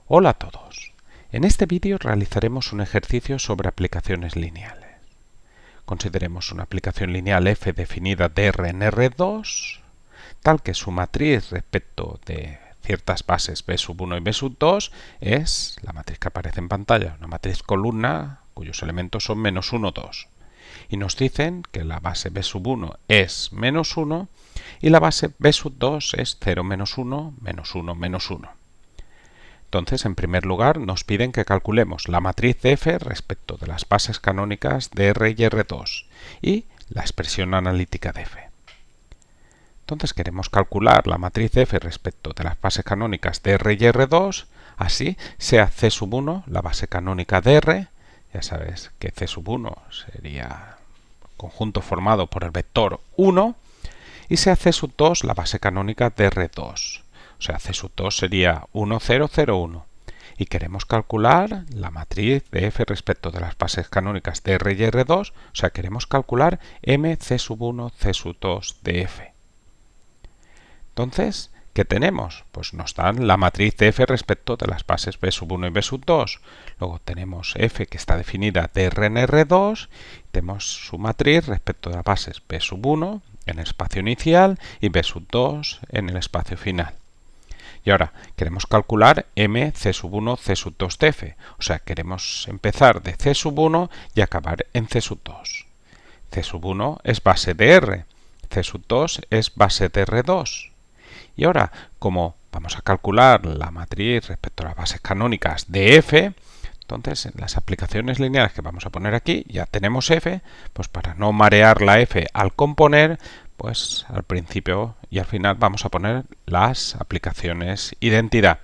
Hola a todos. En este vídeo realizaremos un ejercicio sobre aplicaciones lineales. Consideremos una aplicación lineal f definida de R en R2, tal que su matriz respecto de ciertas bases B sub 1 y B sub 2 es la matriz que aparece en pantalla, una matriz columna cuyos elementos son menos 1, 2. Y nos dicen que la base B sub 1 es menos 1 y la base B sub 2 es 0, menos 1, menos 1, menos 1. Entonces, en primer lugar, nos piden que calculemos la matriz de f respecto de las bases canónicas de R y R2 y la expresión analítica de f. Entonces, queremos calcular la matriz de f respecto de las bases canónicas de R y R2, así sea C sub 1 la base canónica de R, ya sabes que C sub 1 sería conjunto formado por el vector 1, y sea C sub 2 la base canónica de R2. O sea, C sub 2 sería 1, 0, 0, 1. Y queremos calcular la matriz de f respecto de las bases canónicas de R y R2. O sea, queremos calcular m C sub 1, C sub 2 de f. Entonces, ¿qué tenemos? Pues nos dan la matriz de f respecto de las bases B sub 1 y B sub 2. Luego tenemos f que está definida de R en R2. Tenemos su matriz respecto de las bases B sub 1 en el espacio inicial y B sub 2 en el espacio final. Y ahora queremos calcular m C sub 1, C sub 2 de f. O sea, queremos empezar de C sub 1 y acabar en C sub 2. C sub 1 es base de R. C sub 2 es base de R2. Y ahora, como vamos a calcular la matriz respecto a las bases canónicas de f, entonces en las aplicaciones lineales que vamos a poner aquí ya tenemos f, pues para no marear la f al componer, pues al principio y al final vamos a poner las aplicaciones identidad.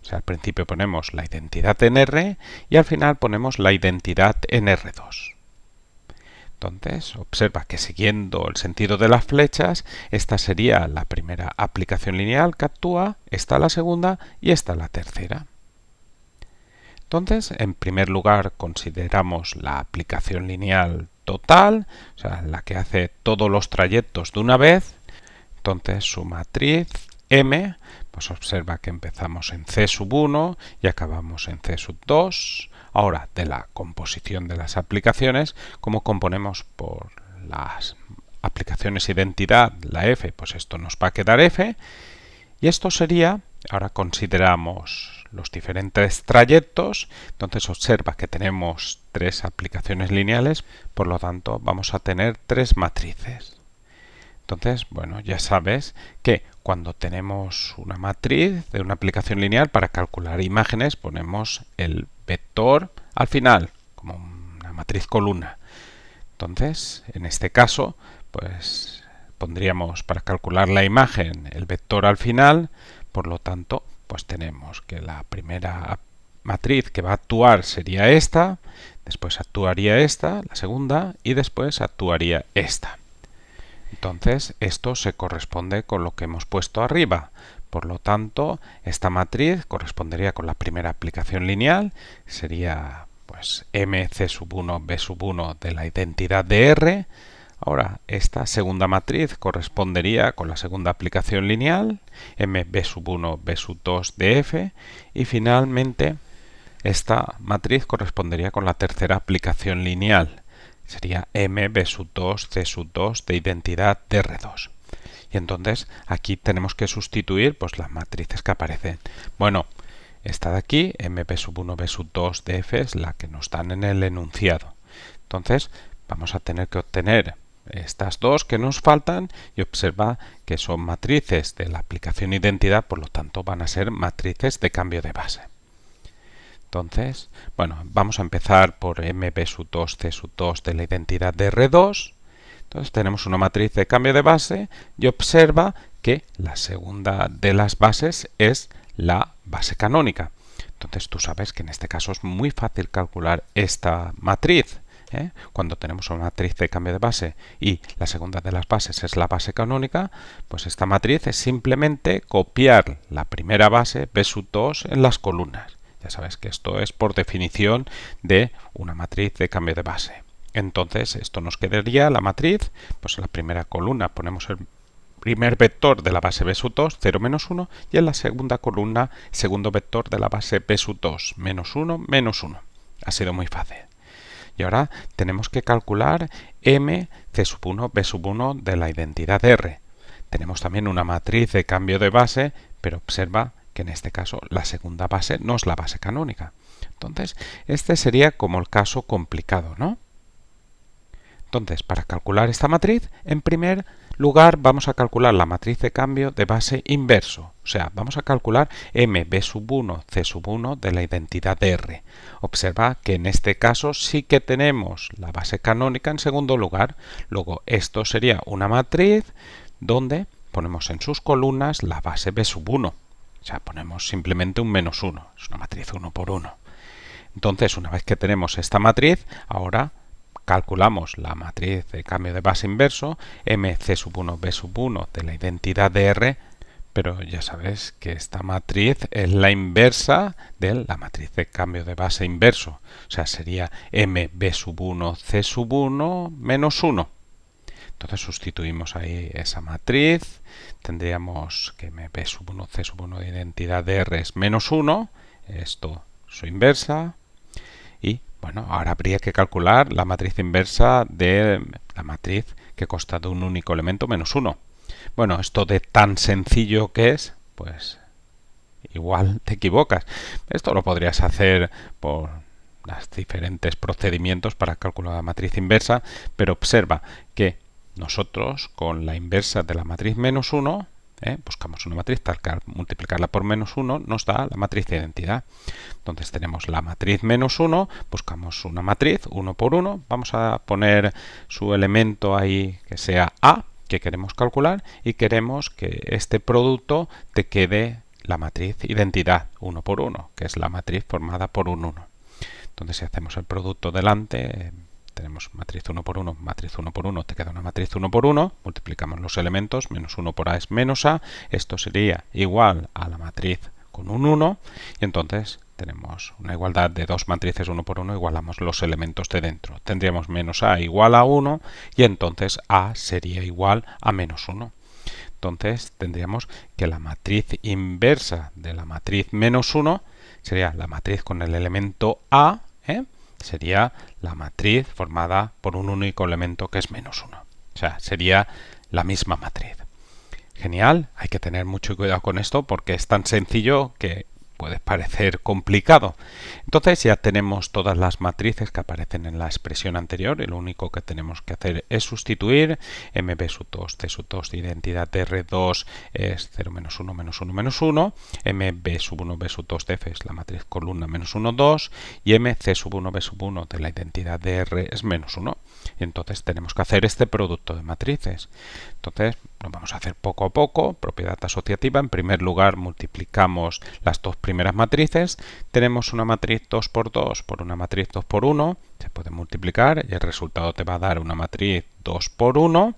O sea, al principio ponemos la identidad en R y al final ponemos la identidad en R2. Entonces, observa que siguiendo el sentido de las flechas, esta sería la primera aplicación lineal que actúa, esta la segunda y esta la tercera. Entonces, en primer lugar, consideramos la aplicación lineal total, o sea, la que hace todos los trayectos de una vez. Entonces, su matriz M, pues observa que empezamos en C sub 1 y acabamos en C sub 2. Ahora, de la composición de las aplicaciones, como componemos por las aplicaciones identidad la F, pues esto nos va a quedar F. Y esto sería, ahora consideramos los diferentes trayectos, entonces observa que tenemos tres aplicaciones lineales, por lo tanto vamos a tener tres matrices. Entonces, bueno, ya sabes que cuando tenemos una matriz de una aplicación lineal, para calcular imágenes ponemos el vector al final, como una matriz columna. Entonces, en este caso, pues pondríamos para calcular la imagen el vector al final, por lo tanto, pues tenemos que la primera matriz que va a actuar sería esta, después actuaría esta, la segunda, y después actuaría esta. Entonces, esto se corresponde con lo que hemos puesto arriba. Por lo tanto, esta matriz correspondería con la primera aplicación lineal, sería pues m C sub 1, B sub 1 de la identidad de R. Ahora, esta segunda matriz correspondería con la segunda aplicación lineal, m B sub 1, B sub 2 de f. Y finalmente, esta matriz correspondería con la tercera aplicación lineal, sería m B sub 2, C sub 2 de identidad de R2. Y entonces aquí tenemos que sustituir pues las matrices que aparecen. Bueno, esta de aquí, m B sub 1, B sub 2 de f, es la que nos dan en el enunciado. Entonces vamos a tener que obtener estas dos que nos faltan y observa que son matrices de la aplicación identidad, por lo tanto van a ser matrices de cambio de base. Entonces, bueno, vamos a empezar por mb sub 2, C sub 2 de la identidad de R2. Entonces tenemos una matriz de cambio de base y observa que la segunda de las bases es la base canónica. Entonces tú sabes que en este caso es muy fácil calcular esta matriz. Cuando tenemos una matriz de cambio de base y la segunda de las bases es la base canónica, pues esta matriz es simplemente copiar la primera base B sub 2 en las columnas. Ya sabes que esto es por definición de una matriz de cambio de base. Entonces esto nos quedaría la matriz, pues en la primera columna ponemos el primer vector de la base B sub 2, 0, menos 1, y en la segunda columna, segundo vector de la base B sub 2, menos 1, menos 1. Ha sido muy fácil. Y ahora tenemos que calcular M, C sub 1, B sub 1 de la identidad R. Tenemos también una matriz de cambio de base, pero observa que en este caso la segunda base no es la base canónica. Entonces, este sería como el caso complicado, ¿no? Entonces, para calcular esta matriz, en primer lugar vamos a calcular la matriz de cambio de base inverso. O sea, vamos a calcular M, B sub 1, C sub 1 de la identidad R. Observa que en este caso sí que tenemos la base canónica en segundo lugar. Luego, esto sería una matriz donde ponemos en sus columnas la base B sub 1. O sea, ponemos simplemente un menos 1. Es una matriz 1 por 1. Entonces, una vez que tenemos esta matriz, ahora calculamos la matriz de cambio de base inverso, M, C sub 1, B sub 1 de la identidad de R, pero ya sabes que esta matriz es la inversa de la matriz de cambio de base inverso. O sea, sería M, B sub 1, C sub 1 menos 1. Entonces sustituimos ahí esa matriz, tendríamos que M, B sub 1, C sub 1 de identidad de R es menos 1, esto su inversa, y bueno, ahora habría que calcular la matriz inversa de la matriz que consta de un único elemento menos 1. Bueno, esto de tan sencillo que es, pues igual te equivocas. Esto lo podrías hacer por los diferentes procedimientos para calcular la matriz inversa, pero observa que nosotros con la inversa de la matriz menos 1 buscamos una matriz tal que al multiplicarla por menos 1 nos da la matriz de identidad. Entonces tenemos la matriz menos 1, buscamos una matriz 1 por 1, vamos a poner su elemento ahí que sea A, que queremos calcular, y queremos que este producto te quede la matriz identidad 1 por 1, que es la matriz formada por un 1. Entonces si hacemos el producto delante, tenemos matriz 1 por 1, matriz 1 por 1, te queda una matriz 1 por 1, multiplicamos los elementos, menos 1 por A es menos A, esto sería igual a la matriz con un 1, y entonces tenemos una igualdad de dos matrices 1 por 1, igualamos los elementos de dentro. Tendríamos menos A igual a 1, y entonces A sería igual a menos 1. Entonces tendríamos que la matriz inversa de la matriz menos 1 sería la matriz con el elemento A, sería la matriz formada por un único elemento que es menos 1. O sea, sería la misma matriz. Genial, hay que tener mucho cuidado con esto porque es tan sencillo que puede parecer complicado. Entonces ya tenemos todas las matrices que aparecen en la expresión anterior y lo único que tenemos que hacer es sustituir MB sub 2, C sub 2 de identidad de R2 es 0, menos 1, menos 1, menos 1, MB sub 1, B sub 2 de F es la matriz columna menos 1, 2 y MC sub 1, B sub 1 de la identidad de R es menos 1. Y entonces tenemos que hacer este producto de matrices. Entonces lo vamos a hacer poco a poco, propiedad asociativa. En primer lugar multiplicamos las dos primeras matrices. Tenemos una matriz 2 por 2 por una matriz 2 por 1. Se puede multiplicar y el resultado te va a dar una matriz 2 por 1.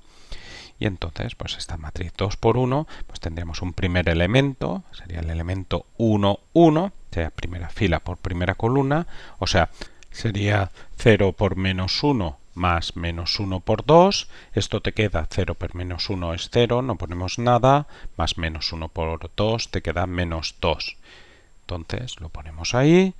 Y entonces, pues esta matriz 2 por 1, pues tendríamos un primer elemento, sería el elemento 1, 1, sería primera fila por primera columna, o sea, sería 0 por menos 1 más menos 1 por 2, esto te queda 0 por menos 1 es 0, no ponemos nada, más menos 1 por 2 te queda menos 2. Entonces lo ponemos ahí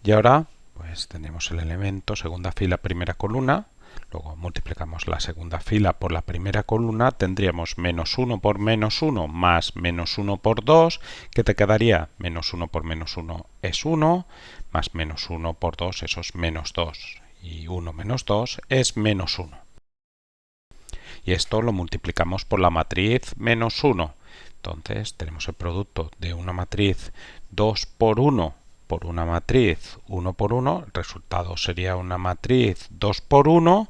y ahora pues tenemos el elemento segunda fila primera columna, luego multiplicamos la segunda fila por la primera columna, tendríamos menos 1 por menos 1 más menos 1 por 2, que te quedaría menos 1 por menos 1 es 1, más menos 1 por 2 eso es menos 2. Y 1 menos 2 es menos 1. Y esto lo multiplicamos por la matriz menos 1. Entonces tenemos el producto de una matriz 2 por 1 por una matriz 1 por 1. El resultado sería una matriz 2 por 1.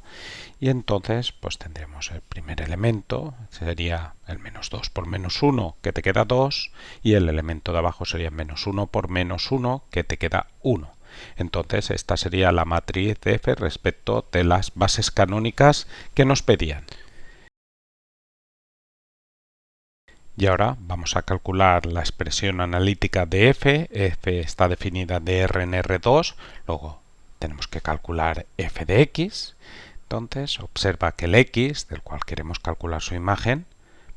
Y entonces pues tendremos el primer elemento, sería el menos 2 por menos 1, que te queda 2. Y el elemento de abajo sería menos 1 por menos 1, que te queda 1. Entonces esta sería la matriz de F respecto de las bases canónicas que nos pedían. Y ahora vamos a calcular la expresión analítica de F. F está definida de R en R2, luego tenemos que calcular F de X. Entonces observa que el X, del cual queremos calcular su imagen,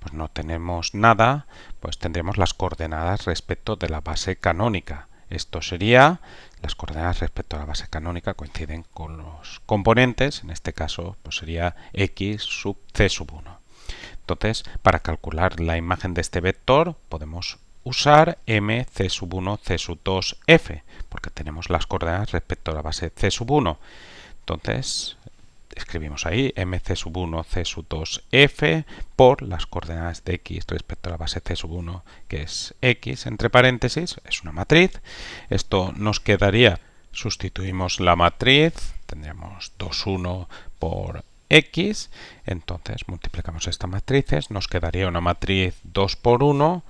pues no tenemos nada, pues tendremos las coordenadas respecto de la base canónica. Esto sería, las coordenadas respecto a la base canónica coinciden con los componentes, en este caso pues sería x sub c sub 1. Entonces, para calcular la imagen de este vector podemos usar m c sub 1 c sub 2 f, porque tenemos las coordenadas respecto a la base c sub 1. Entonces, escribimos ahí mc sub 1 c sub 2 f por las coordenadas de x respecto a la base c sub 1, que es x, entre paréntesis, es una matriz. Esto nos quedaría, sustituimos la matriz, tendríamos 2, 1 por x, entonces multiplicamos estas matrices, nos quedaría una matriz 2 por 1,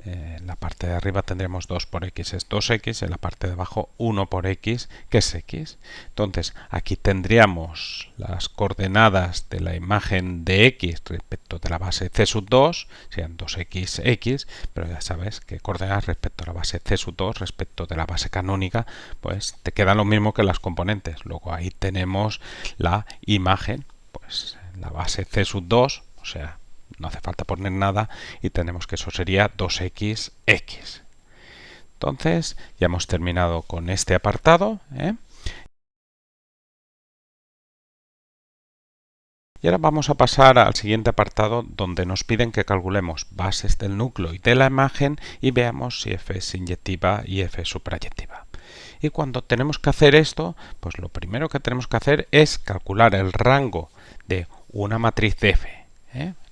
en la parte de arriba tendremos 2 por x es 2x, en la parte de abajo 1 por x, que es x. Entonces, aquí tendríamos las coordenadas de la imagen de x respecto de la base c sub 2, serían 2x, x, pero ya sabes que coordenadas respecto a la base c sub 2 respecto de la base canónica, pues te queda lo mismo que las componentes. Luego ahí tenemos la imagen, pues la base c sub 2, o sea, no hace falta poner nada y tenemos que eso sería 2x. Entonces ya hemos terminado con este apartado, Y ahora vamos a pasar al siguiente apartado donde nos piden que calculemos bases del núcleo y de la imagen y veamos si f es inyectiva y f es suprayectiva. Y cuando tenemos que hacer esto, pues lo primero que tenemos que hacer es calcular el rango de una matriz de f.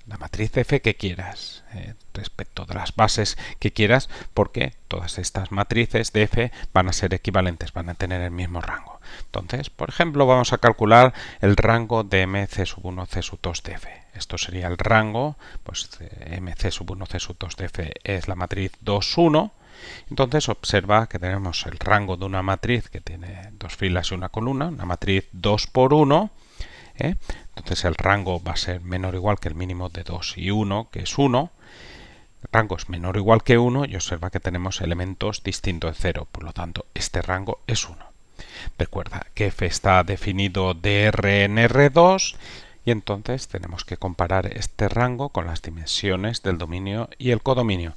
La matriz de f que quieras, respecto de las bases que quieras, porque todas estas matrices de f van a ser equivalentes, van a tener el mismo rango. Entonces, por ejemplo, vamos a calcular el rango de mc sub 1 c sub 2 de f. Esto sería el rango, pues mc sub 1 c sub 2 de f es la matriz 2, 1. Entonces observa que tenemos el rango de una matriz que tiene dos filas y una columna, una matriz 2 por 1. Entonces el rango va a ser menor o igual que el mínimo de 2 y 1, que es 1. El rango es menor o igual que 1 y observa que tenemos elementos distintos de 0. Por lo tanto, este rango es 1. Recuerda que f está definido de R en R2 y entonces tenemos que comparar este rango con las dimensiones del dominio y el codominio.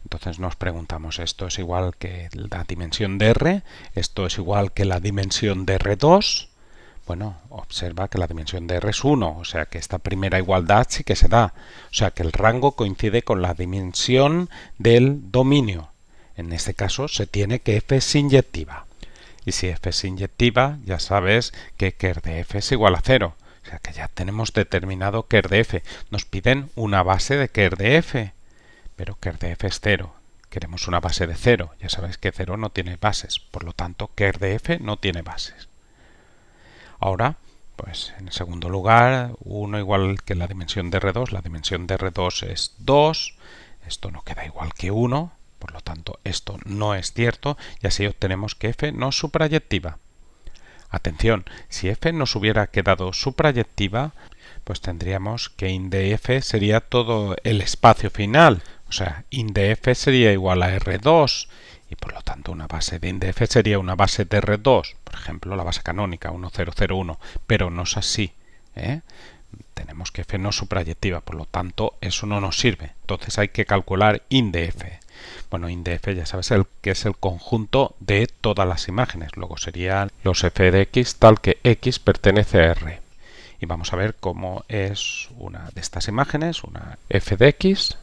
Entonces nos preguntamos, ¿esto es igual que la dimensión de R? ¿Esto es igual que la dimensión de R2? Bueno, observa que la dimensión de R es 1, o sea que esta primera igualdad sí que se da. O sea que el rango coincide con la dimensión del dominio. En este caso se tiene que f es inyectiva. Y si f es inyectiva, ya sabes que ker de f es igual a 0. O sea que ya tenemos determinado ker de f. Nos piden una base de ker de f, pero ker de f es 0. Queremos una base de 0. Ya sabes que 0 no tiene bases, por lo tanto ker de f no tiene bases. Ahora, pues en segundo lugar, 1 igual que la dimensión de R2, la dimensión de R2 es 2, esto no queda igual que 1, por lo tanto esto no es cierto y así obtenemos que f no es suprayectiva. Atención, si f nos hubiera quedado suprayectiva, pues tendríamos que int de f sería todo el espacio final, o sea, int de f sería igual a R2 y por lo tanto una base de int de f sería una base de R2, por ejemplo la base canónica 1001, pero no es así. Tenemos que f no es suprayectiva, por lo tanto eso no nos sirve. Entonces hay que calcular int de f. Bueno, int de f ya sabes que es el conjunto de todas las imágenes. Luego serían los f de x tal que x pertenece a R. Y vamos a ver cómo es una de estas imágenes, una f de x.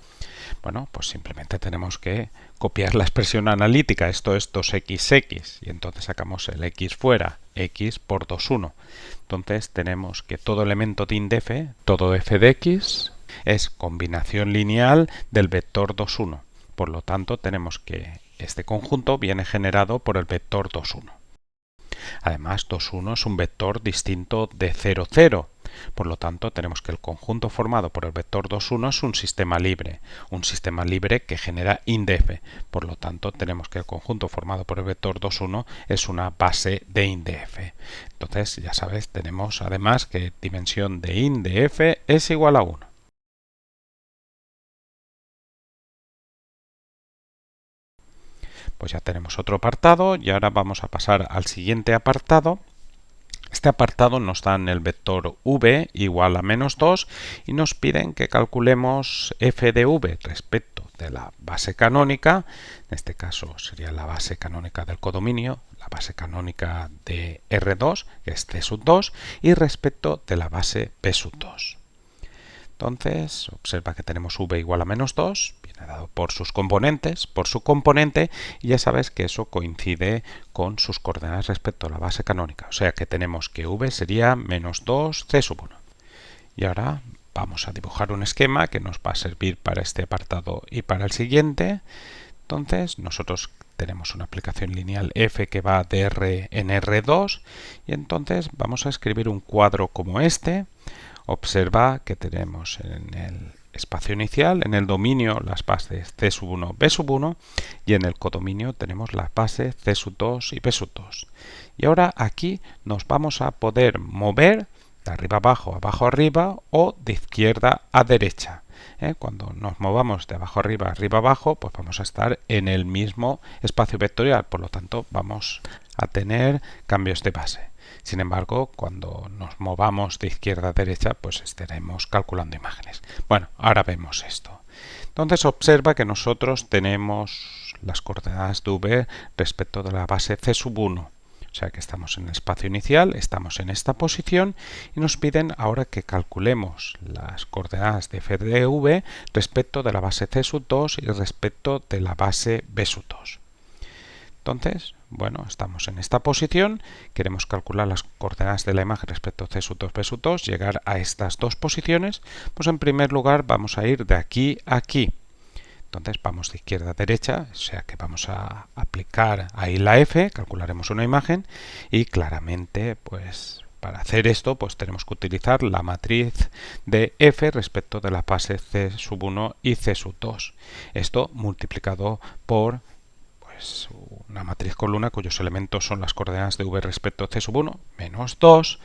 Bueno, pues simplemente tenemos que copiar la expresión analítica, esto es 2xx, y entonces sacamos el x fuera, x por 2, 1. Entonces tenemos que todo elemento de int de f, todo f de x, es combinación lineal del vector 2, 1. Por lo tanto, tenemos que este conjunto viene generado por el vector 2, 1. Además, 2, 1 es un vector distinto de 0, 0. Por lo tanto, tenemos que el conjunto formado por el vector 2, 1 es un sistema libre que genera int de f. Por lo tanto, tenemos que el conjunto formado por el vector 2, 1 es una base de int de f. Entonces, ya sabes, tenemos además que dimensión de int de f es igual a 1. Pues ya tenemos otro apartado y ahora vamos a pasar al siguiente apartado. este apartado nos dan el vector v igual a menos 2 y nos piden que calculemos f de v respecto de la base canónica, en este caso sería la base canónica del codominio, la base canónica de R2, que es C sub 2, y respecto de la base P sub 2. Entonces, observa que tenemos v igual a menos 2, viene dado por sus componentes, por su componente, y ya sabes que eso coincide con sus coordenadas respecto a la base canónica. O sea que tenemos que v sería menos 2 c sub 1. Y ahora vamos a dibujar un esquema que nos va a servir para este apartado y para el siguiente. Entonces, nosotros tenemos una aplicación lineal f que va de R en R2, y entonces vamos a escribir un cuadro como este. Observa que tenemos en el espacio inicial, en el dominio, las bases C sub 1, B sub 1, y en el codominio tenemos las bases C sub 2 y B sub 2. Y ahora aquí nos vamos a poder mover de arriba abajo, abajo arriba o de izquierda a derecha. Cuando nos movamos de abajo arriba, arriba abajo, pues vamos a estar en el mismo espacio vectorial, por lo tanto vamos a tener cambios de base. Sin embargo, cuando nos movamos de izquierda a derecha, pues estaremos calculando imágenes. Bueno, ahora vemos esto. Entonces observa que nosotros tenemos las coordenadas de v respecto de la base c sub 1. O sea que estamos en el espacio inicial, estamos en esta posición y nos piden ahora que calculemos las coordenadas de f de v respecto de la base c sub 2 y respecto de la base b sub 2. Entonces, bueno, estamos en esta posición, queremos calcular las coordenadas de la imagen respecto a C sub 2, B sub 2, llegar a estas dos posiciones, pues en primer lugar vamos a ir de aquí a aquí. Entonces vamos de izquierda a derecha, o sea que vamos a aplicar ahí la f, calcularemos una imagen y claramente pues para hacer esto pues tenemos que utilizar la matriz de f respecto de la base C sub 1 y C sub 2. Esto multiplicado por una matriz columna cuyos elementos son las coordenadas de v respecto a c sub 1 menos 2,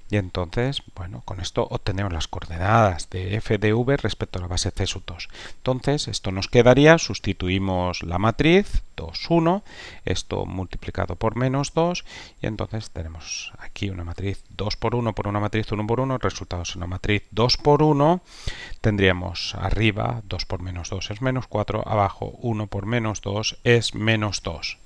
y entonces, bueno, con esto obtenemos las coordenadas de f de v respecto a la base c sub 2. Entonces, esto nos quedaría, sustituimos la matriz 2, 1, esto multiplicado por menos 2, y entonces tenemos aquí una matriz 2 por 1 por una matriz 1 por 1, el resultado es una matriz 2 por 1, tendríamos arriba 2 por menos 2 es menos 4, abajo 1 por menos 2 es menos 2.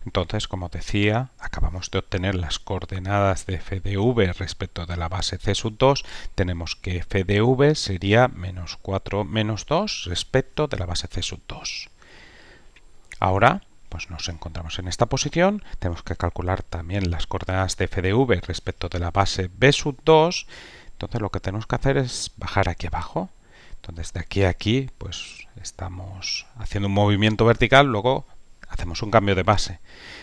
Entonces, como decía, acabamos de obtener las coordenadas de f de v respecto de la base c sub 2. Tenemos que f de v sería menos 4 menos 2 respecto de la base c sub 2. Ahora, pues nos encontramos en esta posición. Tenemos que calcular también las coordenadas de f de v respecto de la base b sub 2. Entonces, lo que tenemos que hacer es bajar aquí abajo. Entonces, de aquí a aquí, pues estamos haciendo un movimiento vertical, luego hacemos un cambio de base.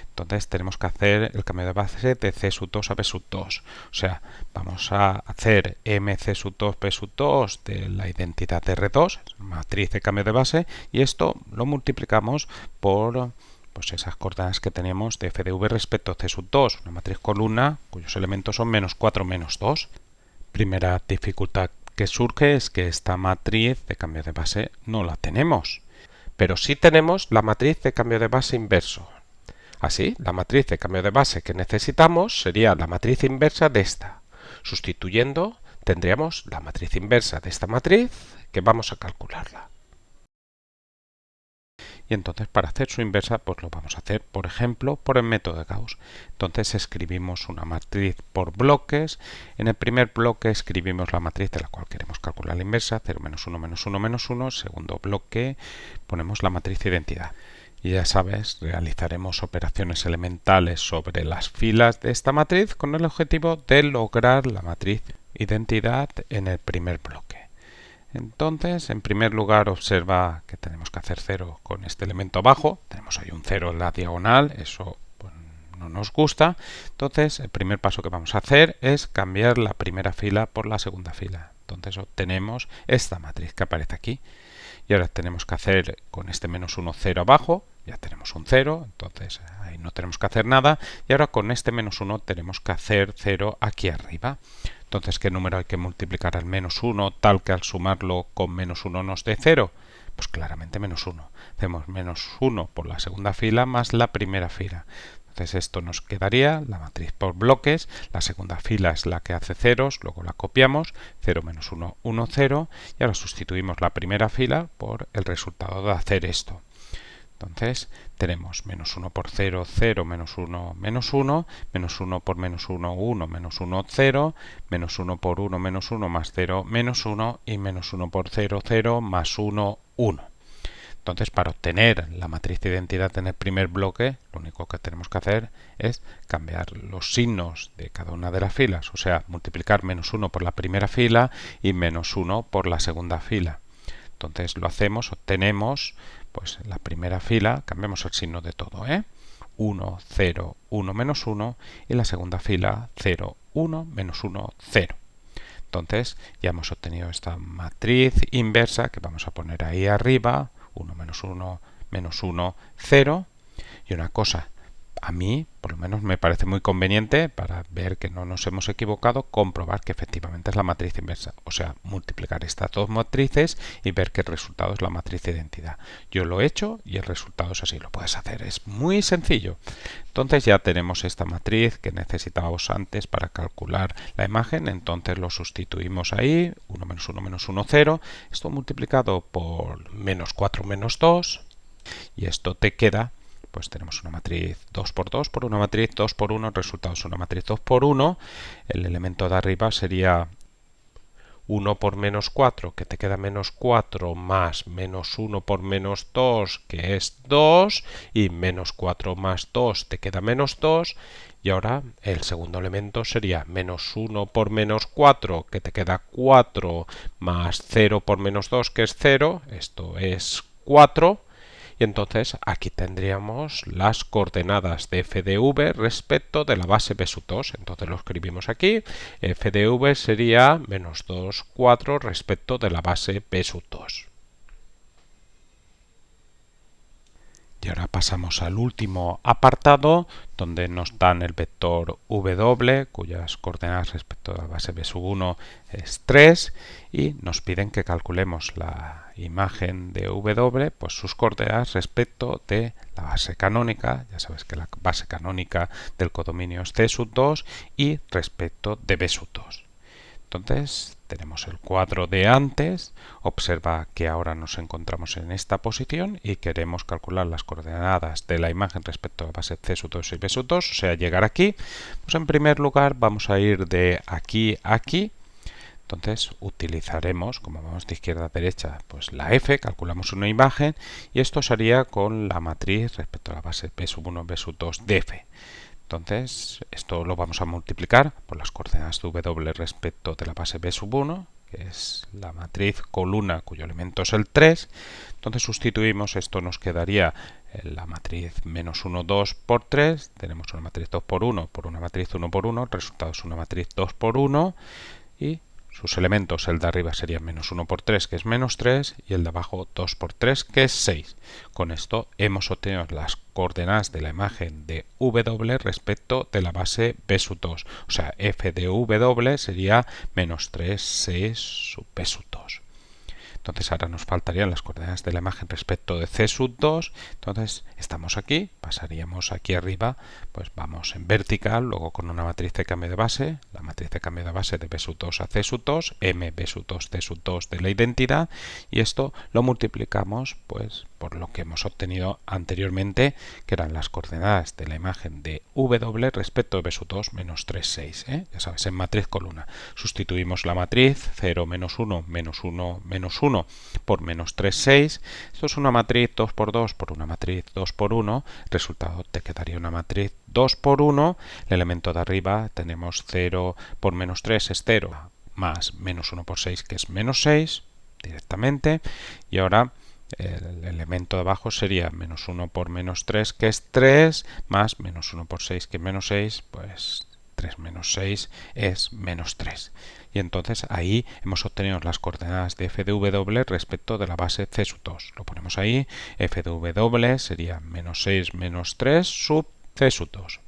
Entonces tenemos que hacer el cambio de base de C sub 2 a B sub 2. O sea, vamos a hacer MC sub 2 B sub 2 de la identidad de R2, matriz de cambio de base, y esto lo multiplicamos por pues esas coordenadas que tenemos de f de v respecto a C sub 2, una matriz columna cuyos elementos son menos 4 menos 2. Primera dificultad que surge es que esta matriz de cambio de base no la tenemos. Pero sí tenemos la matriz de cambio de base inverso. Así, la matriz de cambio de base que necesitamos sería la matriz inversa de esta. Sustituyendo, tendríamos la matriz inversa de esta matriz, que vamos a calcularla. Y entonces, para hacer su inversa, pues lo vamos a hacer, por ejemplo, por el método de Gauss. Entonces, escribimos una matriz por bloques. En el primer bloque escribimos la matriz de la cual queremos calcular la inversa, 0, menos 1, menos 1, menos 1. Segundo bloque, ponemos la matriz de identidad. Y ya sabes, realizaremos operaciones elementales sobre las filas de esta matriz con el objetivo de lograr la matriz identidad en el primer bloque. Entonces, en primer lugar, observa que tenemos que hacer 0 con este elemento abajo. Tenemos ahí un 0 en la diagonal, eso pues, no nos gusta. Entonces, el primer paso que vamos a hacer es cambiar la primera fila por la segunda fila. Entonces, obtenemos esta matriz que aparece aquí. Y ahora tenemos que hacer con este menos 1, 0 abajo. Ya tenemos un 0, entonces ahí no tenemos que hacer nada. Y ahora con este menos 1 tenemos que hacer 0 aquí arriba. Entonces, ¿qué número hay que multiplicar al menos 1 tal que al sumarlo con menos 1 nos dé 0? Pues claramente menos 1. Hacemos menos 1 por la segunda fila más la primera fila. Entonces esto nos quedaría la matriz por bloques, la segunda fila es la que hace ceros, luego la copiamos, 0 menos 1, 1, 0, y ahora sustituimos la primera fila por el resultado de hacer esto. Entonces tenemos menos 1 por 0, 0, menos 1, menos 1, menos 1 por menos 1, 1, menos 1, 0, menos 1 por 1, menos 1, más 0, menos 1, y menos 1 por 0, 0, más 1, 1. Entonces, para obtener la matriz de identidad en el primer bloque, lo único que tenemos que hacer es cambiar los signos de cada una de las filas, o sea, multiplicar menos 1 por la primera fila y menos 1 por la segunda fila. Entonces lo hacemos, obtenemos, pues en la primera fila, cambiamos el signo de todo, 1, 0, 1, menos 1, y en la segunda fila 0, 1, menos 1, 0. Entonces ya hemos obtenido esta matriz inversa que vamos a poner ahí arriba, 1 menos 1 menos 1, 0. Y una cosa, a mí por lo menos me parece muy conveniente para ver que no nos hemos equivocado, comprobar que efectivamente es la matriz inversa. O sea, multiplicar estas dos matrices y ver que el resultado es la matriz de identidad. Yo lo he hecho y el resultado es así. Lo puedes hacer, es muy sencillo. Entonces ya tenemos esta matriz que necesitábamos antes para calcular la imagen. Entonces lo sustituimos ahí, 1 menos 1 menos 1, 0. Esto multiplicado por menos 4 menos 2. Y esto te queda, pues tenemos una matriz 2 por 2 por una matriz 2 por 1, el resultado es una matriz 2 por 1, el elemento de arriba sería 1 por menos 4, que te queda menos 4, más menos 1 por menos 2, que es 2, y menos 4 más 2 te queda menos 2, y ahora el segundo elemento sería menos 1 por menos 4, que te queda 4, más 0 por menos 2, que es 0, esto es 4, y entonces aquí tendríamos las coordenadas de f de v respecto de la base b sub 2. Entonces lo escribimos aquí. F de v sería menos 2, 4 respecto de la base b sub 2. Y ahora pasamos al último apartado, donde nos dan el vector w, cuyas coordenadas respecto a la base b sub 1 es 3, y nos piden que calculemos la imagen de w, pues sus coordenadas respecto de la base canónica, ya sabes que la base canónica del codominio es c sub 2, y respecto de b sub 2. Entonces tenemos el cuadro de antes, observa que ahora nos encontramos en esta posición y queremos calcular las coordenadas de la imagen respecto a la base c sub 2 y b sub 2, o sea, llegar aquí. Pues en primer lugar vamos a ir de aquí a aquí. Entonces utilizaremos, como vamos de izquierda a derecha, pues la f, calculamos una imagen, y esto sería con la matriz respecto a la base b sub 1, b sub 2 de f. Entonces, esto lo vamos a multiplicar por las coordenadas de w respecto de la base b sub 1, que es la matriz columna cuyo elemento es el 3. Entonces sustituimos, esto nos quedaría la matriz menos 1, 2 por 3. Tenemos una matriz 2 por 1 por una matriz 1 por 1. El resultado es una matriz 2 por 1. Y sus elementos, el de arriba sería menos 1 por 3, que es menos 3, y el de abajo 2 por 3, que es 6. Con esto hemos obtenido las coordenadas de la imagen de w respecto de la base b sub 2. O sea, f de w sería menos 3, 6 sub b sub 2. Entonces ahora nos faltarían las coordenadas de la imagen respecto de c sub 2. Entonces estamos aquí, pasaríamos aquí arriba, pues vamos en vertical, luego con una matriz de cambio de base, la matriz de cambio de base de b sub 2 a c sub 2, m b sub 2 c sub 2 de la identidad, y esto lo multiplicamos pues por lo que hemos obtenido anteriormente, que eran las coordenadas de la imagen de w respecto de b sub 2 menos 3, 6. Ya sabes, en matriz columna. Sustituimos la matriz 0, menos 1, menos 1, menos 1 por menos 3, 6. Esto es una matriz 2 por 2 por una matriz 2 por 1. Resultado te quedaría una matriz 2 por 1. El elemento de arriba tenemos 0 por menos 3 es 0, más menos 1 por 6 que es menos 6 directamente. Y ahora el elemento de abajo sería menos 1 por menos 3, que es 3, más menos 1 por 6, que es menos 6, pues 3 menos 6 es menos 3. Y entonces ahí hemos obtenido las coordenadas de f de w respecto de la base c sub 2. Lo ponemos ahí, f de w sería menos 6 menos 3 sub c sub 2.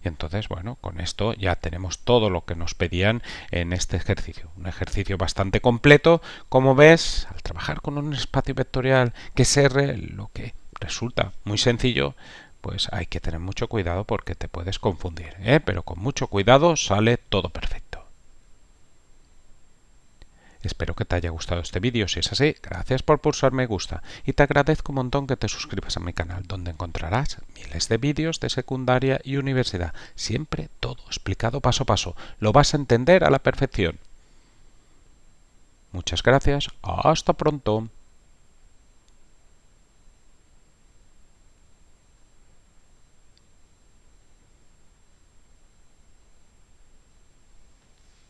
Y entonces, bueno, con esto ya tenemos todo lo que nos pedían en este ejercicio. Un ejercicio bastante completo. Como ves, al trabajar con un espacio vectorial que es R, lo que resulta muy sencillo, pues hay que tener mucho cuidado porque te puedes confundir, ¿eh? Pero con mucho cuidado sale todo perfecto. Espero que te haya gustado este vídeo. Si es así, gracias por pulsar me gusta y te agradezco un montón que te suscribas a mi canal, donde encontrarás miles de vídeos de secundaria y universidad. Siempre todo explicado paso a paso. Lo vas a entender a la perfección. Muchas gracias. Hasta pronto.